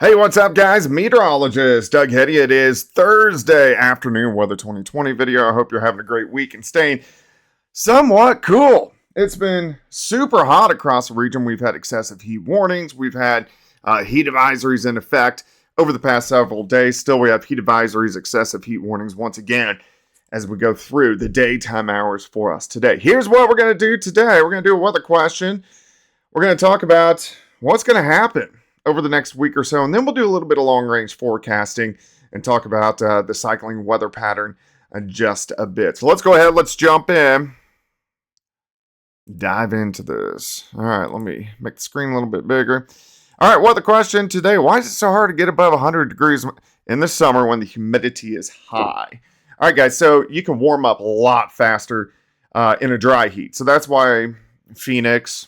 Hey, what's up, guys? Meteorologist Doug Hetty. It is Thursday afternoon weather 2020 video. I hope you're having a great week and staying somewhat cool. It's been super hot across the region. We've had excessive heat warnings. We've had heat advisories in effect over the past several days. Still, we have heat advisories, excessive heat warnings once again as we go through the daytime hours for us today. Here's what we're going to do today. We're going to do a weather question. We're going to talk about what's going to happen over the next week or so, and then we'll do a little bit of long-range forecasting and talk about the cycling weather pattern in just a bit. So let's go ahead, let's jump in, dive into this. All right, let me make the screen a little bit bigger. All right, weather question today. Why is it so hard to get above 100 degrees in the summer when the humidity is high? All right, guys, so you can warm up a lot faster in a dry heat. So that's why Phoenix,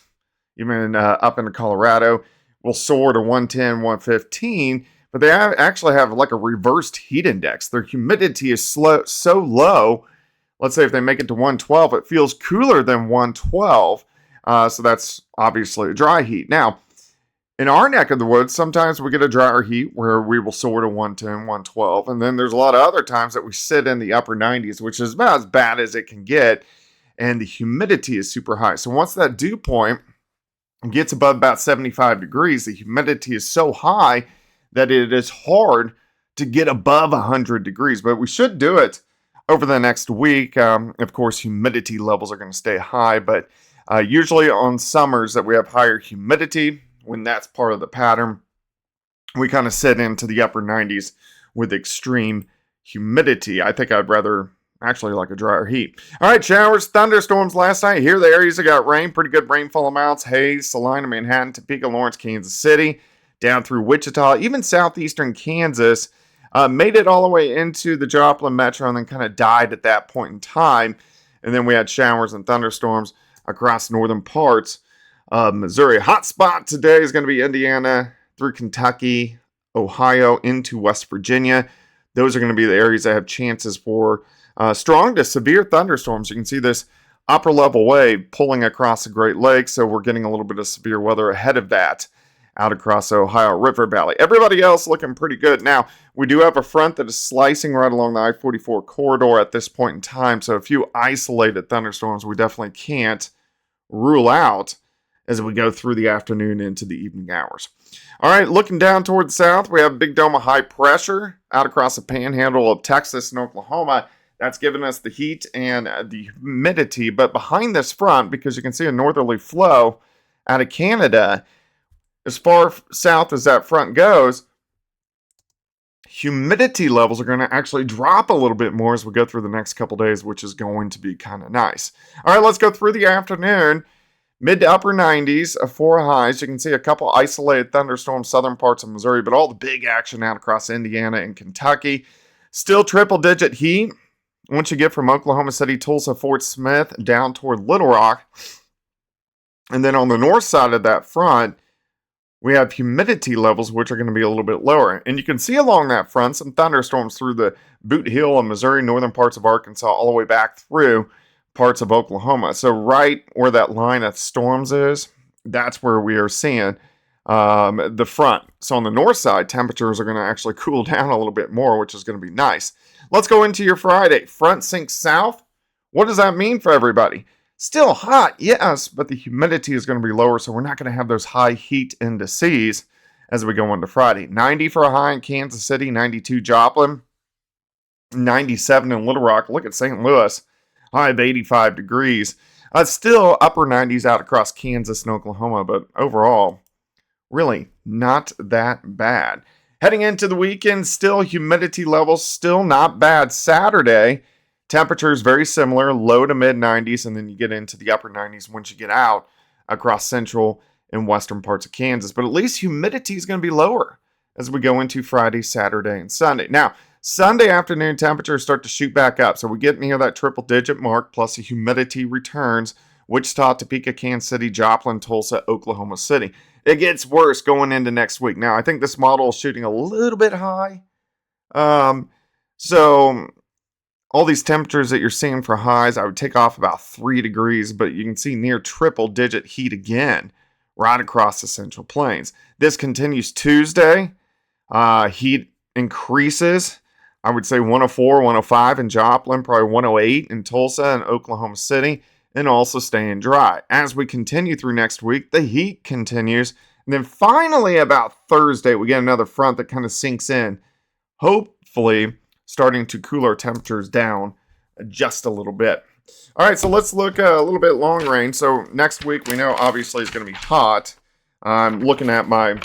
even up into Colorado, will soar to 110, 115, but they actually have like a reversed heat index. Their humidity is so low. Let's say if they make it to 112, it feels cooler than 112. So that's obviously a dry heat. Now, in our neck of the woods, sometimes we get a drier heat where we will soar to 110, 112. And then there's a lot of other times that we sit in the upper 90s, which is about as bad as it can get. And the humidity is super high. So once that dew point gets above about 75 degrees, the humidity is so high that it is hard to get above 100 degrees. But we should do it over the next week. Of course, humidity levels are going to stay high, but usually on summers that we have higher humidity, when that's part of the pattern, we kind of sit into the upper 90s with extreme humidity. I think I'd rather actually like a drier heat. All right, showers, thunderstorms last night. Here are the areas that got rain, pretty good rainfall amounts. Hayes, Salina, Manhattan, Topeka, Lawrence, Kansas City, down through Wichita, even southeastern Kansas. Made it all the way into the Joplin Metro and then kind of died at that point in time. And then we had showers and thunderstorms across northern parts of Missouri. Hot spot today is going to be Indiana through Kentucky, Ohio, into West Virginia. Those are going to be the areas that have chances for strong to severe thunderstorms. You can see this upper level wave pulling across the Great Lakes, so we're getting a little bit of severe weather ahead of that out across the Ohio River Valley. Everybody else looking pretty good. Now, we do have a front that is slicing right along the I-44 corridor at this point in time, so a few isolated thunderstorms we definitely can't rule out as we go through the afternoon into the evening hours. All right, looking down toward the south, we have a big dome of high pressure out across the panhandle of Texas and Oklahoma. That's giving us the heat and the humidity. But behind this front, because you can see a northerly flow out of Canada, as far south as that front goes, humidity levels are going to actually drop a little bit more as we go through the next couple days, which is going to be kind of nice. All right, let's go through the afternoon. Mid to upper 90s, 4 highs. You can see a couple isolated thunderstorms, southern parts of Missouri, but all the big action out across Indiana and Kentucky. Still triple-digit heat once you get from Oklahoma City, Tulsa, Fort Smith, down toward Little Rock. And then on the north side of that front, we have humidity levels, which are going to be a little bit lower. And you can see along that front some thunderstorms through the Boot Hill of Missouri, northern parts of Arkansas, all the way back through parts of Oklahoma. So right where that line of storms is, that's where we are seeing the front. So on the north side, temperatures are going to actually cool down a little bit more, which is going to be nice. Let's go into your Friday. Front sinks south. What does that mean for everybody? Still hot, yes, but the humidity is going to be lower, so we're not going to have those high heat indices as we go into Friday. 90 for a high in Kansas City, 92 Joplin, 97 in Little Rock. Look at St. Louis, high of 85 degrees. Still upper 90s out across Kansas and Oklahoma, but overall, really not that bad. Heading into the weekend, still humidity levels, still not bad. Saturday, temperatures very similar, low to mid 90s, and then you get into the upper 90s once you get out across central and western parts of Kansas. But at least humidity is going to be lower as we go into Friday, Saturday, and Sunday. Now, Sunday afternoon temperatures start to shoot back up, so we get near that triple-digit mark, plus the humidity returns. Wichita, Topeka, Kansas City, Joplin, Tulsa, Oklahoma City. It gets worse going into next week. Now, I think this model is shooting a little bit high. So all these temperatures that you're seeing for highs, I would take off about 3 degrees, but you can see near triple-digit heat again right across the Central Plains. This continues Tuesday. Heat increases. I would say 104, 105 in Joplin, probably 108 in Tulsa and Oklahoma City, and also staying dry. As we continue through next week, the heat continues. And then finally, about Thursday, we get another front that kind of sinks in, hopefully starting to cool our temperatures down just a little bit. All right, so let's look a little bit long range. So next week, we know obviously it's going to be hot. I'm looking at my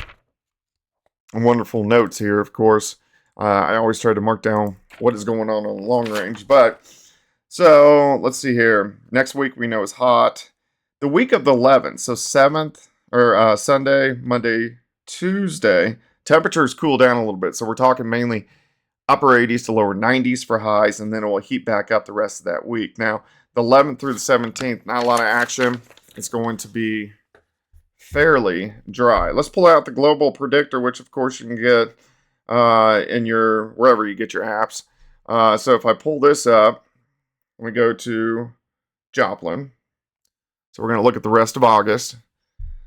wonderful notes here, of course. I always try to mark down what is going on the long range. But so let's see here. Next week we know is hot. The week of the 11th, so 7th or Sunday, Monday, Tuesday, temperatures cool down a little bit. So we're talking mainly upper 80s to lower 90s for highs, and then it will heat back up the rest of that week. Now, the 11th through the 17th, not a lot of action. It's going to be fairly dry. Let's pull out the global predictor, which of course you can get in your wherever you get your apps. So if I pull this up, we go to Joplin. So we're going to look at the rest of August.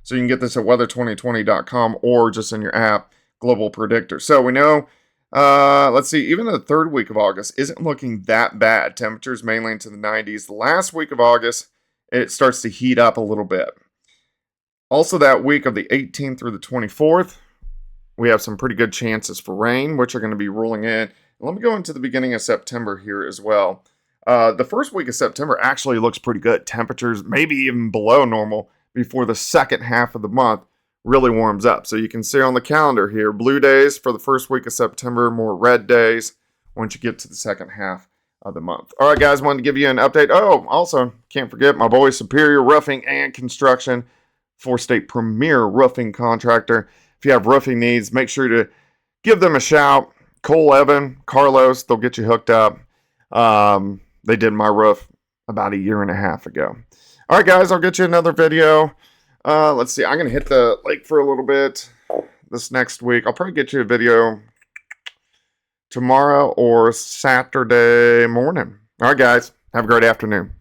So you can get this at weather2020.com or just in your app, global predictor. So we know, let's see, even the third week of August isn't looking that bad. Temperatures mainly into the 90s. The last week of August, it starts to heat up a little bit. Also, that week of the 18th through the 24th, we have some pretty good chances for rain, which are going to be rolling in. Let me go into the beginning of September here as well. The first week of September actually looks pretty good. Temperatures maybe even below normal before the second half of the month really warms up. So you can see on the calendar here, blue days for the first week of September, more red days once you get to the second half of the month. All right, guys, wanted to give you an update. Oh, also, can't forget my boy Superior Roofing and Construction, four-state premier roofing contractor. If you have roofing needs, make sure to give them a shout. Cole, Evan, Carlos, they'll get you hooked up. They did my roof about a year and a half ago. All right, guys, I'll get you another video. Let's see. I'm going to hit the lake for a little bit this next week. I'll probably get you a video tomorrow or Saturday morning. All right, guys, have a great afternoon.